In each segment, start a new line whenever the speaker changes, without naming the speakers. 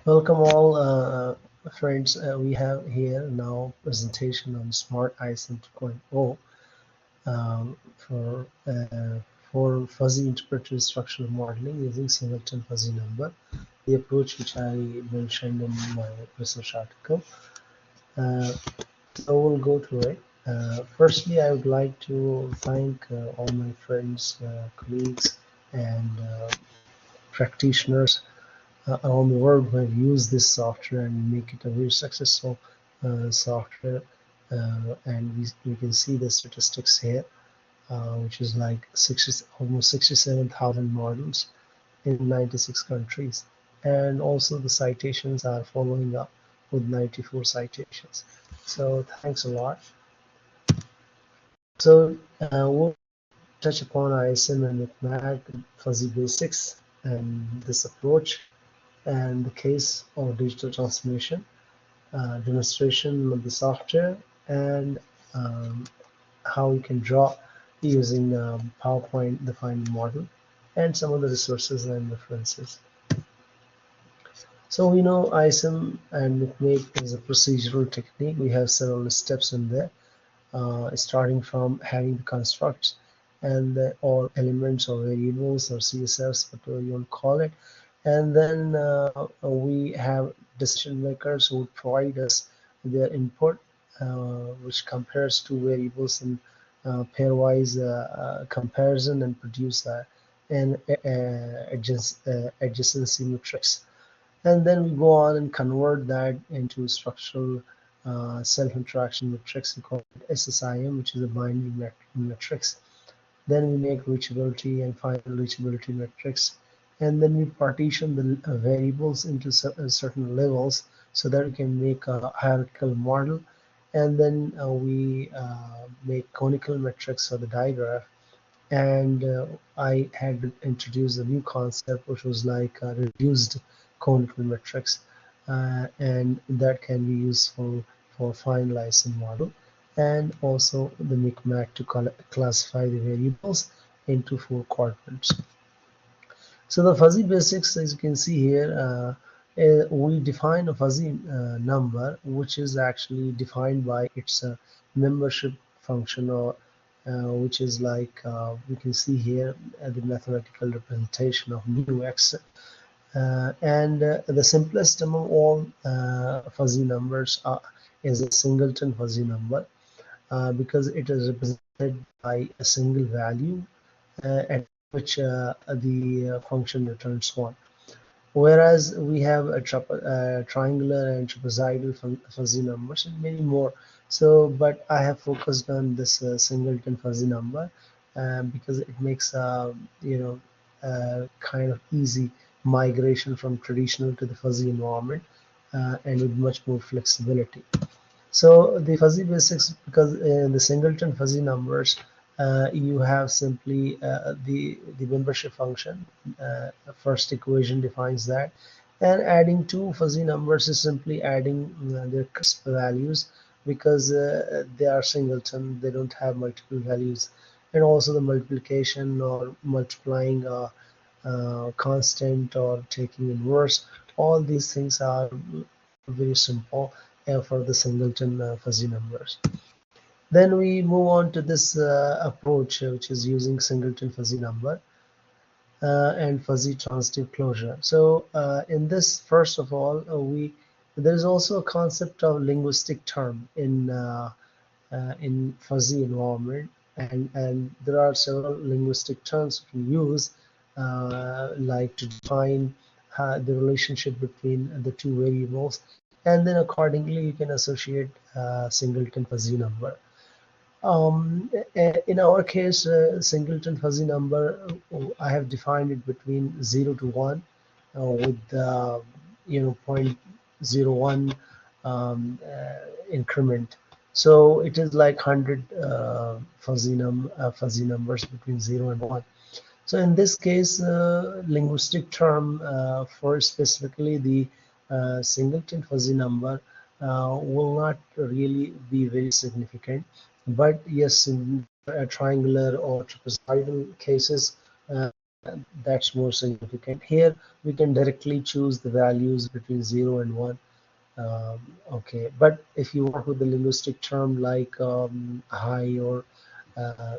Welcome all friends. We have here now presentation on SmartISM 2.0 for fuzzy interpretive structural modeling using Singleton fuzzy number, the approach which I mentioned in my research article. So we'll go to it. Firstly, I would like to thank all my friends, colleagues, and practitioners around the world who have used this software and make it a very successful software. And we can see the statistics here, which is like almost 67,000 models in 96 countries. And also the citations are following up with 94 citations. So thanks a lot. So we'll touch upon ISM and MAC fuzzy basics and this approach and the case of digital transformation, demonstration of the software, and how you can draw using PowerPoint defined model, and some of the resources and references. So we know ISM and make is a procedural technique. We have several steps in there, starting from having the constructs and all elements or variables or CSS, whatever you want to call it. And then we have decision makers who provide us their input, which compares two variables in pairwise comparison and produce an adjacency matrix. And then we go on and convert that into structural self-interaction matrix. We call it SSIM, which is a binding matrix. Then we make reachability and final reachability metrics, and then we partition the variables into certain levels so that we can make a hierarchical model, and then we make conical metrics for the digraph. And I had introduced a new concept which was like reduced conical metrics, and that can be useful for finalizing model, and also the micmac to classify the variables into 4 quadrants. So the fuzzy basics, as you can see here, we define a fuzzy number, which is actually defined by its membership function, or which is like we can see here the mathematical representation of mu x. And the simplest among all fuzzy numbers is a singleton fuzzy number, because it is represented by a single value at which the function returns 1. Whereas we have a triangular and trapezoidal fuzzy numbers and many more. So, but I have focused on this singleton fuzzy number because it makes kind of easy migration from traditional to the fuzzy environment, and with much more flexibility. So the fuzzy basics, because in the singleton fuzzy numbers, you have simply the membership function. First equation defines that, and adding two fuzzy numbers is simply adding their crisp values, because they are singleton, they don't have multiple values. And also the multiplication or multiplying constant or taking inverse, all these things are very simple for the singleton fuzzy numbers. Then we move on to this approach, which is using singleton fuzzy number and fuzzy transitive closure. So in this, first of all, there is also a concept of linguistic term in fuzzy environment, and there are several linguistic terms we can use, like to define the relationship between the two variables, and then accordingly you can associate singleton fuzzy number. In our case, singleton fuzzy number, I have defined it between 0 to 1 with 0.01 increment. So it is like 100 fuzzy numbers between 0 and 1. So in this case, linguistic term for specifically the singleton fuzzy number will not really be very significant. But yes, in triangular or trapezoidal cases, that's more significant. Here we can directly choose the values between 0 and 1. Okay, but if you work with the linguistic term like high or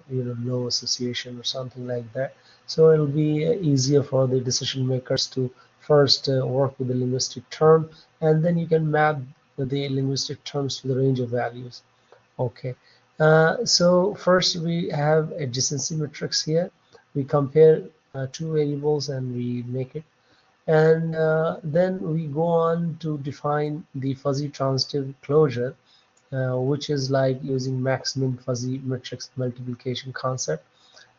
low association or something like that, so it'll be easier for the decision makers to first work with the linguistic term, and then you can map the linguistic terms to the range of values. Okay, so first we have adjacency matrix here. We compare two variables and we make it, and then we go on to define the fuzzy transitive closure, which is like using max-min fuzzy matrix multiplication concept.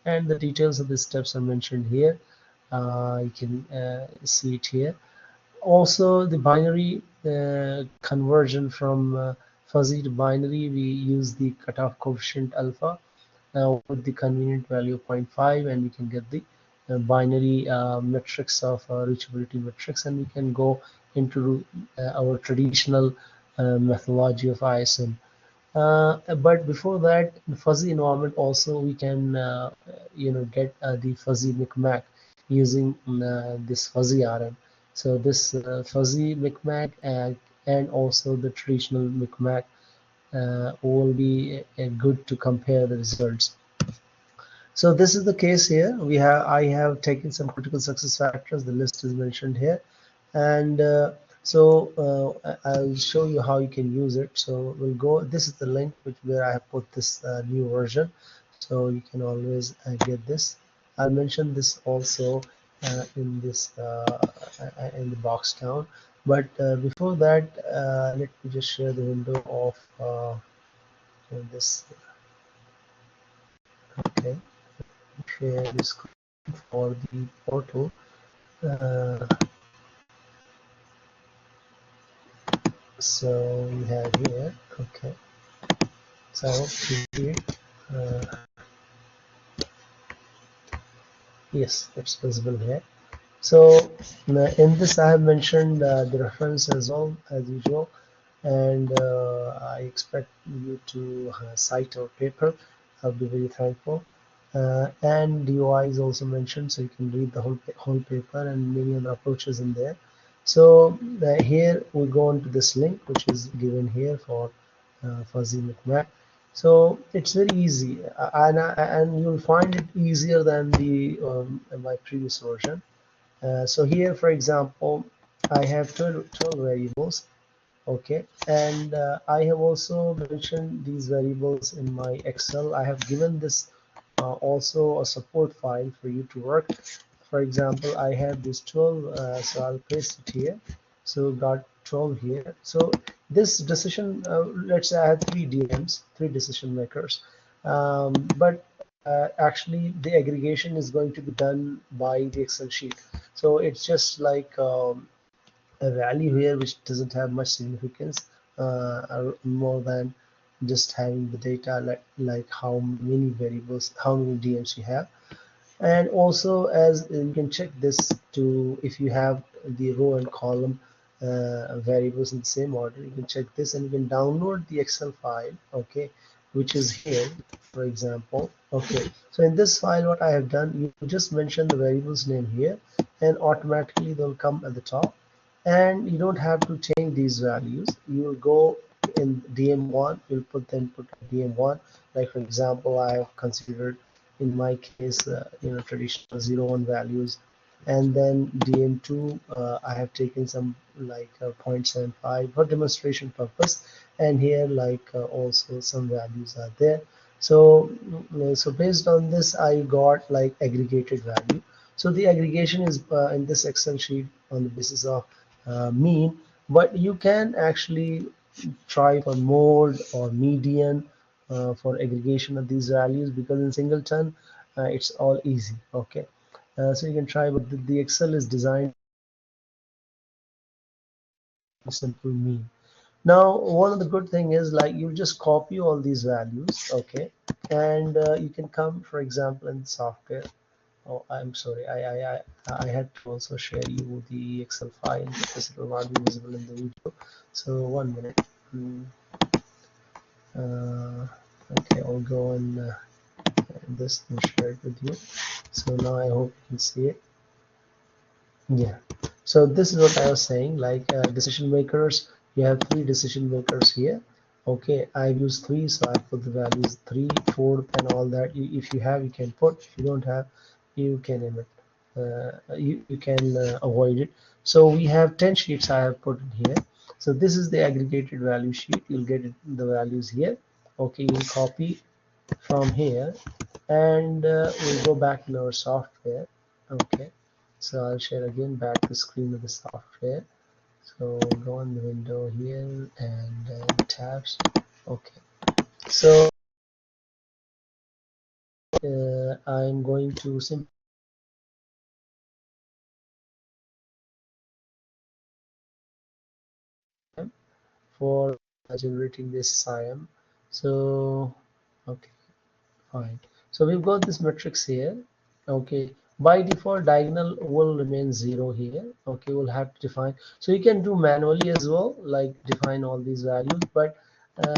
And the details of the steps are mentioned here. You can see it here. Also, the binary conversion from fuzzy to binary, we use the cutoff coefficient alpha with the convenient value of 0.5, and we can get the binary matrix of reachability matrix, and we can go into our traditional methodology of ISM. But before that, in fuzzy environment also we can get the fuzzy micmac using this fuzzy RM. So this fuzzy micmac and also the traditional micmac will be good to compare the results. So this is the case here. I have taken some critical success factors. The list is mentioned here, and I'll show you how you can use it. So we'll go. This is the link where I have put this new version, so you can always get this. I'll mention this also in this in the box down. But before that, let me just share the window of this. Okay, share this for the portal. Uh, so we have here, okay, so I hope you see it. Yes, it's visible here. So in this I have mentioned the reference as well as usual, and I expect you to cite our paper. I'll be very thankful. And DOI is also mentioned, so you can read the whole paper and many other approaches in there. So here we go on to this link, which is given here for fuzzy micmac. So it's very easy, and you'll find it easier than the my previous version. So here, for example, I have 12 variables. Okay, and I have also mentioned these variables in my Excel. I have given this also a support file for you to work. For example, I have this 12, so I'll paste it here. So got 12 here. So this decision, let's say I have three DMs, three decision makers, but actually the aggregation is going to be done by the Excel sheet. So it's just like a value here which doesn't have much significance more than just having the data like how many variables, how many DMs you have. And also, as you can check this to, if you have the row and column variables in the same order, you can check this and you can download the Excel file, okay, which is here, for example. Okay, so in this file what I have done, you just mention the variables name here and automatically they'll come at the top, and you don't have to change these values. You will go in DM1, you'll put the input of DM1, like for example I have considered in my case traditional 0 1 values, and then DM2 I have taken some like 0.75 for demonstration purpose, and here like also some values are there. So so based on this I got like aggregated value. So the aggregation is in this Excel sheet on the basis of mean, but you can actually try for mode or median for aggregation of these values, because in Singleton it's all easy. Okay, so you can try, but the Excel is designed simple mean. Now one of the good thing is like you just copy all these values, okay, and you can come, for example, in software. Oh, I'm sorry. I had to also share you the Excel file because it will not be visible in the video. So 1 minute. Okay, I'll go on this and share it with you. So now I hope you can see it. Yeah. So this is what I was saying, like decision makers, you have three decision makers here. Okay, I've used three, so I put the values three, four, and all that. If you have, you can put. If you don't have, you can emit. You can avoid it. So we have 10 sheets I have put in here. So this is the aggregated value sheet. You'll get it, the values here. Okay, you'll copy from here, and we'll go back in our software. Okay, so I'll share again back the screen of the software. So go on the window here and tabs. Okay, so I'm going to simply for generating this SIM. So okay, fine. So we've got this matrix here. Okay. By default, diagonal will remain 0 here. Okay, we'll have to define. So you can do manually as well, like define all these values, but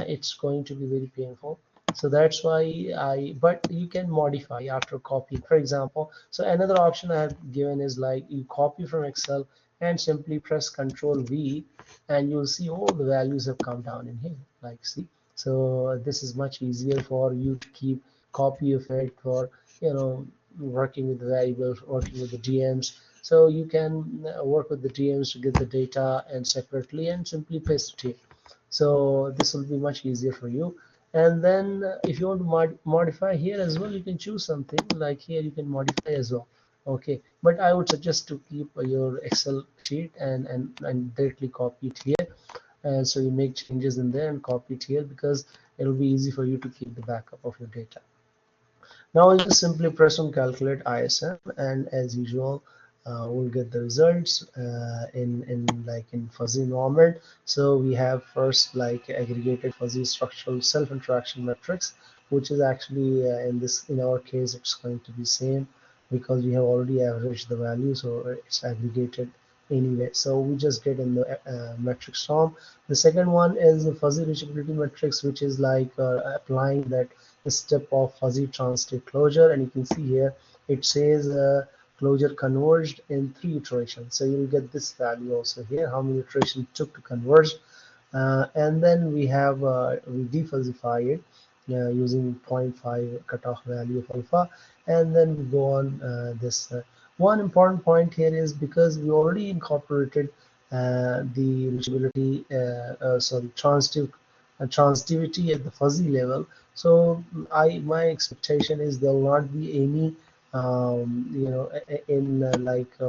it's going to be very painful. So that's why but you can modify after copy. For example, so another option I have given is like you copy from Excel and simply press Control V, and you'll see all the values have come down in here. Like, see, so this is much easier for you to keep copy of it, for working with the variables, working with the DMs. So you can work with the DMs to get the data and separately and simply paste it here. So this will be much easier for you. And then if you want to modify here as well, you can choose something like here you can modify as well. Okay, but I would suggest to keep your Excel sheet and directly copy it here. And so you make changes in there and copy it here, because it'll be easy for you to keep the backup of your data. Now we just simply press on calculate ISM, and as usual, we'll get the results in fuzzy environment. So we have first like aggregated fuzzy structural self-interaction matrix, which is actually in our case it's going to be same, because we have already averaged the value, so it's aggregated anyway. So we just get in the matrix form. The second one is the fuzzy reachability matrix, which is like applying that step of fuzzy transitive closure, and you can see here it says closure converged in 3 iterations. So you'll get this value also here, how many iterations took to converge. And then we defuzify it using zero point 0.5 cutoff value of alpha, and then we go on this. One important point here is because we already incorporated the reachability, sorry, transitivity at the fuzzy level. So my expectation is there will not be any in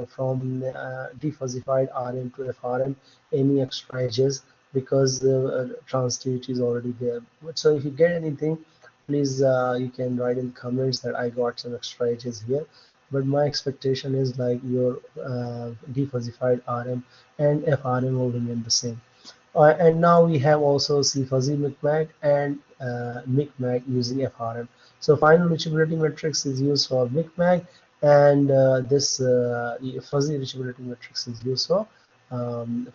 from defuzzified RM to FRM any extra edges, because the transitivity is already there. So if you get anything, please you can write in comments that I got some extra edges here. But my expectation is like your defuzzified RM and FRM will remain the same. And now we have also C fuzzy micmac and micmac using FRM. So final reachability matrix is used for micmac, and this fuzzy reachability matrix is used for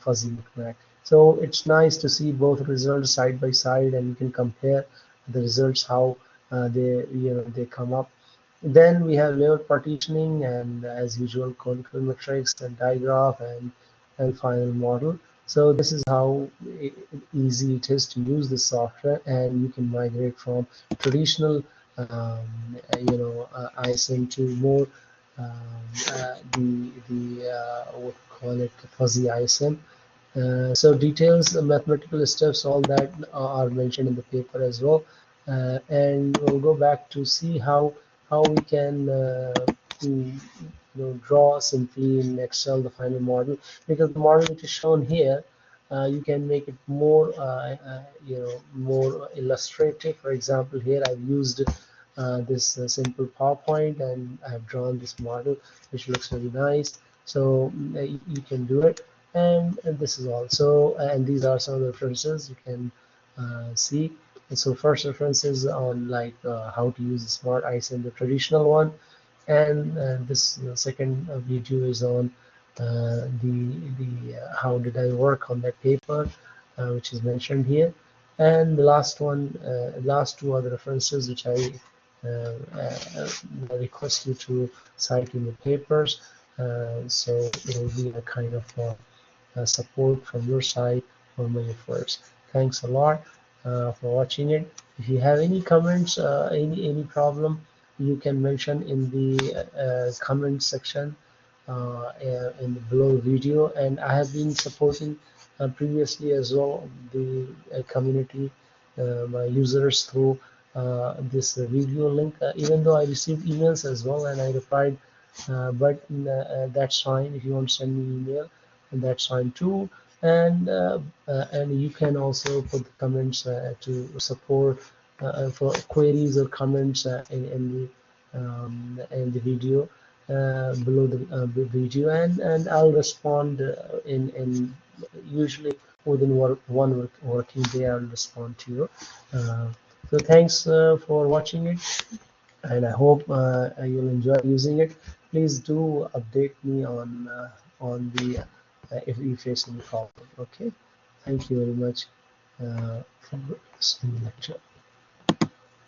fuzzy micmac. So it's nice to see both results side by side, and you can compare the results how they come up. Then we have layout partitioning, and as usual, conical matrix and digraph and final model. So this is how easy it is to use the software, and you can migrate from traditional ISM to more what we call it, fuzzy ISM. So details, mathematical steps, all that are mentioned in the paper as well. And we'll go back to see how we can draw simply in Excel the final model, because the model which is shown here, you can make it more more illustrative. For example, here I've used this simple PowerPoint, and I've drawn this model which looks very nice. So you can do it, and this is all. So and these are some of the references you can see. And so first references on like how to use the SmartISM, the traditional one, and this second video is on the how did I work on that paper, which is mentioned here, and the last one, last two are the references which I request you to cite in the papers. So it will be a kind of support from your side for my efforts. Thanks a lot for watching it. If you have any comments, any problem, you can mention in the comment section in the below video. And I have been supporting previously as well the community, my users through this video link. Even though I received emails as well and I replied, but that's fine. If you want to send me email, and that's fine too. And you can also put the comments to support for queries or comments in the video below the video, and I'll respond in usually within one working day. I'll respond to you. So thanks for watching it, and I hope you'll enjoy using it. Please do update me on the if you face any problem. Okay, thank you very much for listening to the lecture.